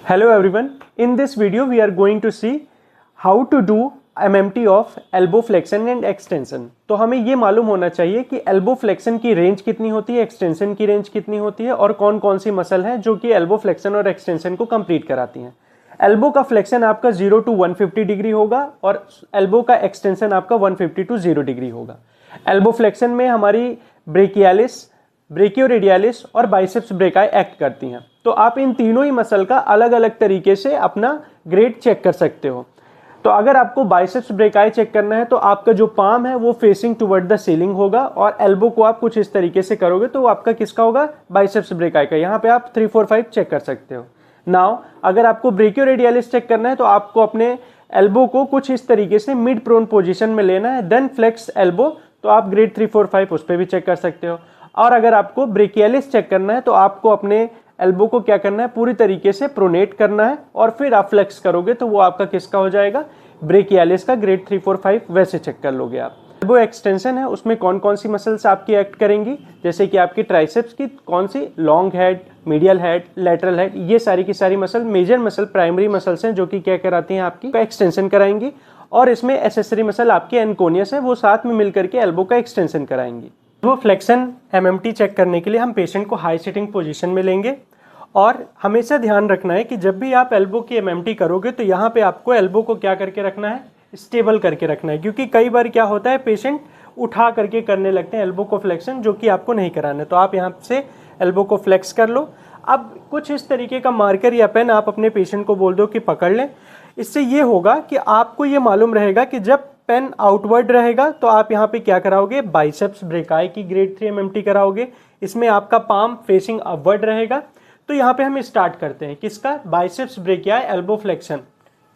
Hello everyone. In this video we are going to see how to do MMT of elbow flexion and extension. तो हमें ये मालूम होना चाहिए कि elbow flexion की रेंज कितनी होती है, extension की रेंज कितनी होती है और कौन कौन सी मसल है जो कि elbow flexion और extension को कंप्लीट कराती हैं. एल्बो का फ्लेक्शन आपका 0 to 150 डिग्री होगा और एल्बो का एक्सटेंशन आपका 150 to 0 डिग्री होगा. एल्बो फ्लेक्शन में हमारी ब्रेकियालिस, ब्रेकियोरेडियालिस और बाइसेप्स ब्रेकाई एक्ट करती हैं. तो आप इन तीनों ही मसल का अलग अलग तरीके से अपना ग्रेड चेक कर सकते हो. तो अगर आपको बाइसेप्स ब्रेकाई चेक करना है तो आपका जो पाम है वो फेसिंग टुवर्ड द सीलिंग होगा और एल्बो को आप कुछ इस तरीके से करोगे तो आपका किसका होगा, बाइसेप्स ब्रेकाई का. यहाँ पे आप 3, 4, 5 चेक कर सकते हो. नाउ अगर आपको ब्रेकियोरेडियालिस चेक करना है तो आपको अपने एल्बो को कुछ इस तरीके से मिड प्रोन पोजीशन में लेना है, देन फ्लेक्स एल्बो. तो आप ग्रेड 3, 4, 5 उस पर भी चेक कर सकते हो. और अगर आपको ब्रेकियालिस चेक करना है तो आपको अपने एल्बो को क्या करना है, पूरी तरीके से प्रोनेट करना है और फिर आप फ्लेक्स करोगे तो वो आपका किसका हो जाएगा, ब्रेकियालिस का ग्रेड 3, 4, 5 वैसे चेक कर लोगे आप. एल्बो एक्सटेंशन है, उसमें कौन कौन सी मसल्स आपकी एक्ट करेंगी, जैसे कि आपकी ट्राइसेप्स की कौन सी, long head, medial head, lateral head, ये सारी की सारी muscle major muscle, primary muscles हैं जो कि क्या कराती हैं, आपकी एक्सटेंशन कराएंगी. और इसमें एसेसरी मसल आपके एनकोनियस है, वो साथ में मिलकर के एल्बो का एक्सटेंशन कराएंगी. वो फ्लेक्शन एमएमटी चेक करने के लिए हम पेशेंट को हाई सिटिंग पोजीशन में लेंगे और हमेशा ध्यान रखना है कि जब भी आप एल्बो की एमएमटी करोगे तो यहाँ पे आपको एल्बो को क्या करके रखना है, स्टेबल करके रखना है. क्योंकि कई बार क्या होता है, पेशेंट उठा करके करने लगते हैं एल्बो को फ्लेक्शन, जो कि आपको नहीं कराना है. तो आप यहाँ से एल्बो को फ्लेक्स कर लो. अब कुछ इस तरीके का मार्कर या पेन आप अपने पेशेंट को बोल दो कि पकड़ लें. इससे ये होगा कि आपको ये मालूम रहेगा कि जब पेन आउटवर्ड रहेगा तो आप यहाँ पे क्या कराओगे, बाइसेप्स ब्रेकाई की ग्रेड 3 एमएमटी कराओगे. इसमें आपका पाम फेसिंग अपवर्ड रहेगा. तो यहाँ पे हम स्टार्ट करते हैं किसका, बाइसेप्स ब्रेकियाई एल्बो फ्लेक्शन.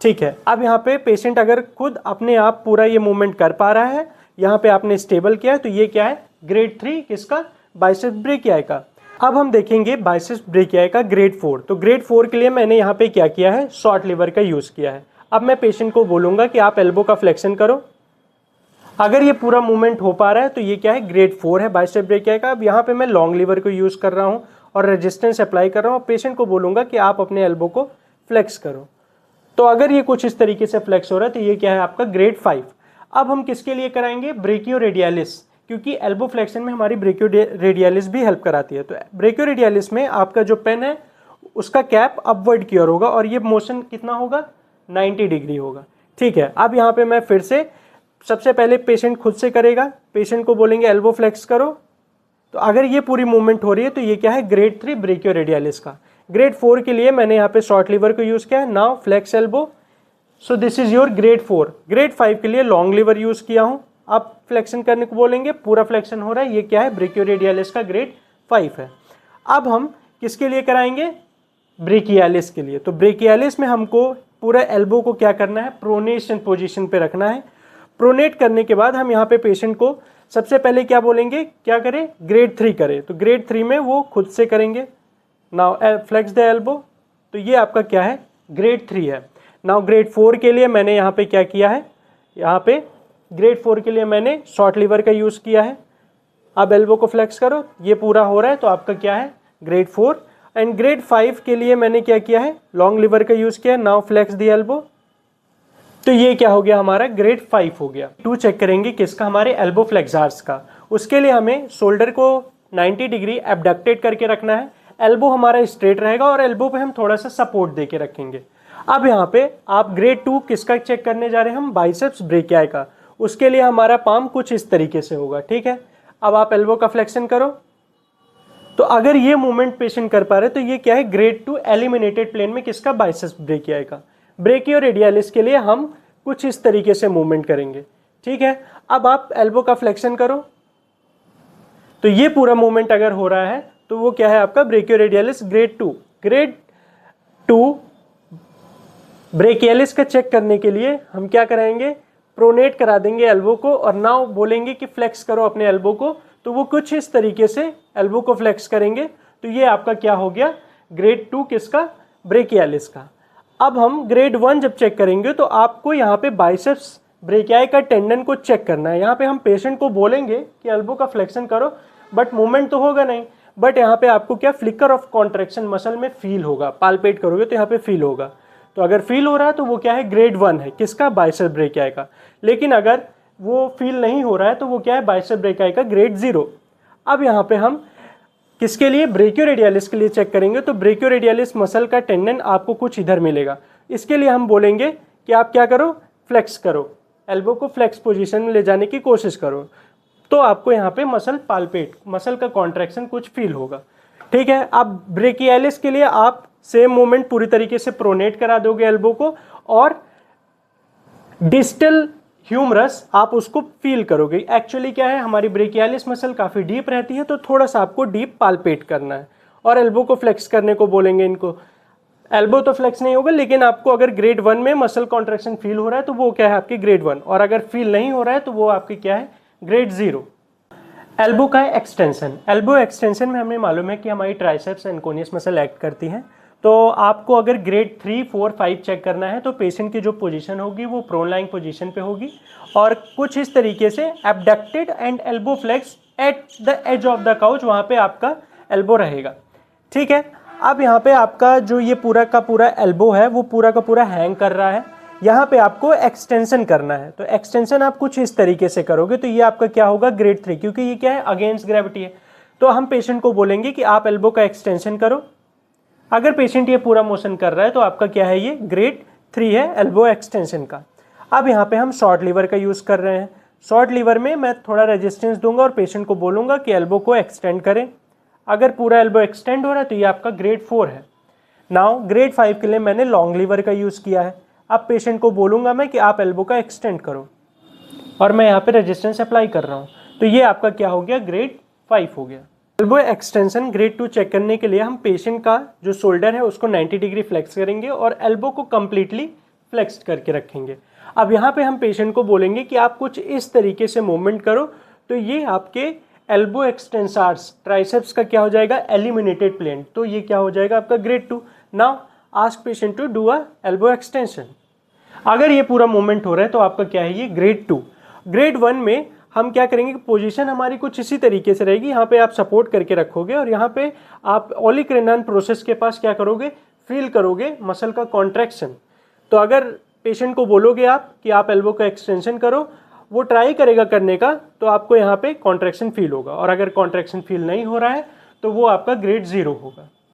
ठीक है. अब यहाँ पे पेशेंट अगर खुद अपने आप पूरा ये मूवमेंट कर पा रहा है, यहाँ पे आपने स्टेबल किया है, तो ये क्या है, ग्रेड 3 किसका, बाइसेप्स ब्रेकियाई का. अब हम देखेंगे बाइसेप्स ब्रेकियाई का ग्रेड 4. तो ग्रेड 4 के लिए मैंने यहाँ पे क्या किया है, शॉर्ट लीवर का यूज किया है. अब मैं पेशेंट को बोलूंगा कि आप एल्बो का फ्लेक्शन करो. अगर ये पूरा मूवमेंट हो पा रहा है तो ये क्या है, ग्रेड 4 है बाइसेप्स ब्रेकियाई का. अब यहाँ पे मैं लॉन्ग लीवर को यूज कर रहा हूँ और रेजिस्टेंस अप्लाई कर रहा हूँ. पेशेंट को बोलूंगा कि आप अपने एल्बो को फ्लेक्स करो. तो अगर ये कुछ इस तरीके से फ्लेक्स हो रहा है तो ये क्या है, आपका ग्रेड 5. अब हम किसके लिए कराएंगे, ब्रेकियोरेडियालिस, क्योंकि एल्बो फ्लेक्शन में हमारी ब्रेकियोरेडियालिस भी हेल्प कराती है. तो ब्रेकियोरेडियालिस में आपका जो पेन है उसका कैप अपवर्ड की ओर होगा और ये मोशन कितना होगा, 90 डिग्री होगा. ठीक है. अब यहाँ पे मैं फिर से सबसे पहले पेशेंट खुद से करेगा. पेशेंट को बोलेंगे एल्बो फ्लेक्स करो. तो अगर ये पूरी मूवमेंट हो रही है तो ये क्या है, ग्रेड 3 ब्रेकियोरेडियालिस का. ग्रेड 4 के लिए मैंने यहाँ पे शॉर्ट लीवर को यूज किया है. Now flex elbow. So this is your grade 4. Grade 5 के लिए लॉन्ग लीवर यूज किया हूँ. आप फ्लेक्शन करने को बोलेंगे, पूरा फ्लेक्शन हो रहा है, ये क्या है, ब्रेकियोरेडियालिस का ग्रेड 5 है. अब हम किसके लिए कराएंगे, ब्रेकियालिस के लिए. तो ब्रेकियालिस में हमको पूरा एल्बो को क्या करना है, प्रोनेशन पोजीशन पे रखना है. प्रोनेट करने के बाद हम यहाँ पे पेशेंट को सबसे पहले क्या बोलेंगे, क्या करें, ग्रेड 3 करें. तो ग्रेड 3 में वो खुद से करेंगे. Now flex the elbow. तो ये आपका क्या है, ग्रेड 3 है. नाउ ग्रेड 4 के लिए मैंने यहाँ पे क्या किया है, यहाँ पे ग्रेड 4 के लिए मैंने शॉर्ट लीवर का यूज किया है. अब एल्बो को फ्लेक्स करो, ये पूरा हो रहा है तो आपका क्या है, ग्रेड 4. एंड ग्रेड 5 के लिए मैंने क्या किया है, लॉन्ग लीवर का यूज किया. Now flex the elbow. तो ये क्या हो गया, हमारा ग्रेड 5 हो गया. 2 चेक करेंगे किसका, हमारे एल्बो फ्लेक्सार्स का. उसके लिए हमें शोल्डर को 90 डिग्री एबडक्टेड करके रखना है. एल्बो हमारा स्ट्रेट रहेगा और एल्बो पे हम थोड़ा सा सपोर्ट देके रखेंगे. अब यहाँ पे आप ग्रेड 2 किसका चेक करने जा रहे हैं, हम बाइसेप्स ब्रेकियाई का. उसके लिए हमारा पाम कुछ इस तरीके से होगा. ठीक है. अब आप एल्बो का फ्लेक्शन करो. तो अगर ये मूवमेंट पेशेंट कर पा रहे तो ये क्या है, ग्रेड 2 एलिमिनेटेड प्लेन में किसका, बाइसेप्स ब्रेकियाई का. ब्रेकियोरेडियालिस के लिए हम कुछ इस तरीके से मूवमेंट करेंगे. ठीक है. अब आप एल्बो का फ्लेक्शन करो. तो ये पूरा मूवमेंट अगर हो रहा है तो वो क्या है, आपका ब्रेकियोरेडियालिस ग्रेड 2. ग्रेड 2 ब्रेकियालिस का चेक करने के लिए हम क्या कराएंगे, प्रोनेट करा देंगे एल्बो को और नाउ बोलेंगे कि फ्लेक्स करो अपने एल्बो को. तो वो कुछ इस तरीके से एल्बो को फ्लेक्स करेंगे. तो ये आपका क्या हो गया, ग्रेड 2 किसका, ब्रेकियालिस का. अब हम ग्रेड 1 जब चेक करेंगे तो आपको यहाँ पे बाइसेप्स ब्रेकियाई का टेंडन को चेक करना है. यहाँ पे हम पेशेंट को बोलेंगे कि एल्बो का फ्लेक्शन करो, बट मूवमेंट तो होगा नहीं. बट यहाँ पे आपको क्या फ्लिकर ऑफ कॉन्ट्रैक्शन मसल में फील होगा, पाल्पेट करोगे तो यहाँ पे फील होगा। तो अगर फील हो रहा है तो वो क्या है, ग्रेड 1 है, किसका, बाइसेप ब्रेकियाई का। लेकिन अगर वो फील नहीं हो रहा है तो वो क्या है, बाइसेप ब्रेकियाई का ग्रेड 0। अब यहाँ पे हम किसके लिए, ब्रेकियोरेडियलिस के लिए चेक करेंगे। तो ब्रेकियोरेडियलिस मसल का टेंडन आपको कुछ इधर मिलेगा। इसके लिए हम बोलेंगे कि आप क्या करो, फ्लेक्स करो, एल्बो को फ्लेक्स पोजीशन में ले जाने की कोशिश करो, तो आपको यहाँ पे मसल पाल्पेट, मसल का कॉन्ट्रैक्शन कुछ फील होगा। ठीक है। अब ब्रेकियालिस के लिए आप सेम मूवमेंट पूरी तरीके से प्रोनेट करा दोगे एल्बो को, और डिस्टल ह्यूमरस आप उसको फील करोगे। एक्चुअली क्या है, हमारी ब्रेकियालिस मसल काफ़ी डीप रहती है, तो थोड़ा सा आपको डीप पाल्पेट करना है और एल्बो को फ्लेक्स करने को बोलेंगे इनको। एल्बो तो फ्लेक्स नहीं होगा, लेकिन आपको अगर ग्रेड 1 में मसल कॉन्ट्रैक्शन फील हो रहा है तो वो क्या है, आपकी ग्रेड 1, और अगर फील नहीं हो रहा है तो वो आपकी क्या है, ग्रेड 0। एल्बो का एक्सटेंशन, एल्बो एक्सटेंशन में हमें मालूम है कि हमारी ट्राइसेप्स एंकोनियस मसल एक्ट करती हैं। तो आपको अगर ग्रेड 3, 4, 5 चेक करना है तो पेशेंट की जो पोजीशन होगी वो प्रोन लाइंग पोजीशन पे होगी, और कुछ इस तरीके से abducted and elbow flex at the edge of the couch, वहाँ पे आपका एल्बो रहेगा। ठीक है। अब यहाँ पे आपका जो ये पूरा का पूरा एल्बो है वो पूरा का पूरा हैंग कर रहा है, यहाँ पे आपको एक्सटेंशन करना है। तो एक्सटेंशन आप कुछ इस तरीके से करोगे तो ये आपका क्या होगा, ग्रेड 3, क्योंकि ये क्या है, अगेंस्ट ग्रेविटी है। तो हम पेशेंट को बोलेंगे कि आप एल्बो का एक्सटेंशन करो। अगर पेशेंट ये पूरा मोशन कर रहा है तो आपका क्या है, ये ग्रेड 3 है एल्बो एक्सटेंशन का। अब यहाँ पे हम शॉर्ट लीवर का यूज़ कर रहे हैं। शॉर्ट लीवर में मैं थोड़ा रेजिस्टेंस दूंगा और पेशेंट को बोलूँगा कि एल्बो को एक्सटेंड करें। अगर पूरा एल्बो एक्सटेंड हो रहा है तो ये आपका ग्रेड 4 है। नाउ ग्रेड 5 के लिए मैंने लॉन्ग लीवर का यूज़ किया है। अब पेशेंट को बोलूँगा मैं कि आप एल्बो का एक्सटेंड करो, और मैं यहाँ पे रेजिस्टेंस अप्लाई कर रहा हूँ, तो ये आपका क्या हो गया, ग्रेड 5 हो गया। एल्बो एक्सटेंशन ग्रेड 2 चेक करने के लिए हम पेशेंट का जो शोल्डर है उसको 90 डिग्री फ्लेक्स करेंगे और एल्बो को कंप्लीटली फ्लेक्स करके रखेंगे। अब यहाँ पे हम पेशेंट को बोलेंगे कि आप कुछ इस तरीके से मूवमेंट करो, तो ये आपके एल्बो एक्सटेंसर्स ट्राइसेप्स का क्या हो जाएगा, एलिमिनेटेड प्लेन, तो ये क्या हो जाएगा आपका grade 2। Now ask patient to do a elbow extension. अगर ये पूरा मूवमेंट हो रहा है तो आपका क्या है, ये ग्रेड 2। ग्रेड 1 में हम क्या करेंगे, पोजीशन हमारी कुछ इसी तरीके से रहेगी, यहाँ पे आप सपोर्ट करके रखोगे और यहाँ पे आप ओलिक्रेनन प्रोसेस के पास क्या करोगे, फील करोगे मसल का कॉन्ट्रैक्शन। तो अगर पेशेंट को बोलोगे आप कि आप एल्बो का एक्सटेंशन करो, वो ट्राई करेगा करने का, तो आपको यहाँ पे कॉन्ट्रैक्शन फील होगा, और अगर कॉन्ट्रैक्शन फील नहीं हो रहा है तो वो आपका ग्रेड 0 होगा।